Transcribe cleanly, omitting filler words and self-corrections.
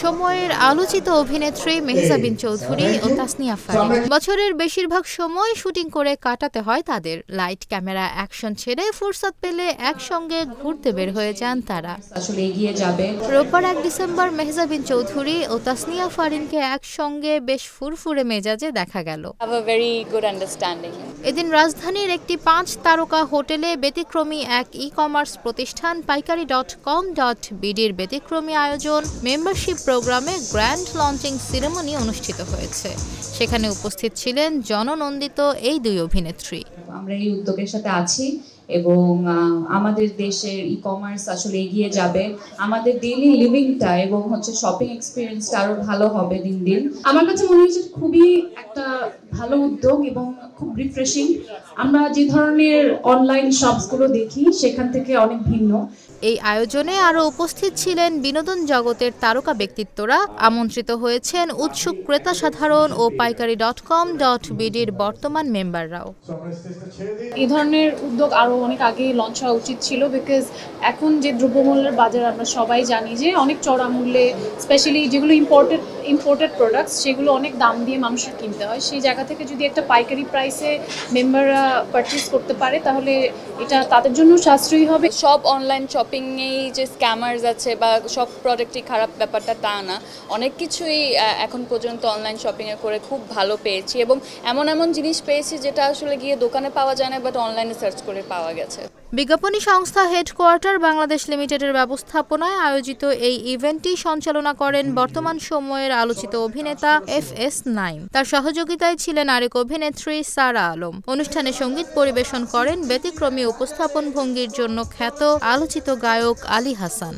সময়ের আলোচিত অভিনেত্রী মেহজাবিন চৌধুরী ও তাসনিয়া ফারিন বছরের বেশিরভাগ সময় শুটিং করে কাটাতে হয় তাদের। লাইট ক্যামেরা অ্যাকশন ছেড়ে ফুরসত পেলে একসঙ্গে ঘুরতে বের হয়ে যান তারা। রোববার 1 ডিসেম্বর মেহজাবিন চৌধুরী ও তাসনিয়া ফারিনকে একসঙ্গে বেশ ফুরফুরে মেজাজে দেখা গেল। এদিন রাজধানীর একটি 5 তারকা হোটেলে ব্যতিক্রমী এক ই-কমার্স প্রতিষ্ঠান paikari.com.bd-র ব্যতিক্রমী আয়োজন মেম্বারশিপ প্রোগ্রামে গ্র্যান্ড লঞ্চিং সেরেমনি অনুষ্ঠিত হয়েছে। সেখানে উপস্থিত ছিলেন জননন্দিত এই দুই অভিনেত্রী। আমরা এই উদ্যোগের সাথে আছি এবং আমাদের দেশের ই-কমার্স আসলে এগিয়ে যাবে, আমাদের ডেইলি লিভিংটা এবং শপিং এক্সপেরিয়েন্সটা আরো ভালো হবে দিন দিন। আমার কাছে মনে হচ্ছে খুবই একটা ভালো উদ্যোগ এবং খুব রিফ্রেশিং। আমরা যে ধরনের অনলাইন শপসগুলো দেখি সেখান থেকে অনেক ভিন্ন। এই আয়োজনে আরও উপস্থিত ছিলেন বিনোদন জগতের তারকা ব্যক্তিত্বরা। আমন্ত্রিত হয়েছেন উৎসুক ক্রেতা সাধারণ ও paikari.com.bd-র বর্তমান মেম্বাররাও। এই ধরনের উদ্যোগ আরো অনেক আগে লঞ্চ হওয়া উচিত ছিল, বিকজ এখন যে দ্রব্যমূল্যের বাজার আমরা সবাই জানি যে অনেক চড়া মূল্যে, স্পেশালি যেগুলো ইম্পোর্টেড প্রোডাক্টস সেগুলো অনেক দাম দিয়ে মানুষের কিনতে হয়। সেই জায়গা থেকে যদি একটা পাইকারি প্রাইসে মেম্বাররা পারচেস করতে পারে তাহলে এটা তাদের জন্য সাশ্রয়ী হবে। সব অনলাইন শপিংয়েই যে স্ক্যামার্স আছে বা সব প্রোডাক্টই খারাপ, ব্যাপারটা তা না। অনেক কিছুই এখন পর্যন্ত অনলাইন শপিংয়ে করে খুব ভালো পেয়েছি এবং এমন জিনিস পেয়েছি যেটা আসলে গিয়ে দোকানে পাওয়া যায় না, বাট অনলাইনে সার্চ করে পাওয়া গেছে। বিজ্ঞাপনী সংস্থা হেডকোয়ার্টার বাংলাদেশ লিমিটেডের ব্যবস্থাপনায় আয়োজিত এই ইভেন্টটি সঞ্চালনা করেন বর্তমান সময়ের আলোচিত অভিনেতা FS9। তার সহযোগিতায় ছিলেন আরেক অভিনেত্রী সারা আলম। অনুষ্ঠানে সঙ্গীত পরিবেশন করেন ব্যতিক্রমী উপস্থাপন ভঙ্গির জন্য খ্যাত আলোচিত গায়ক আলী হাসান।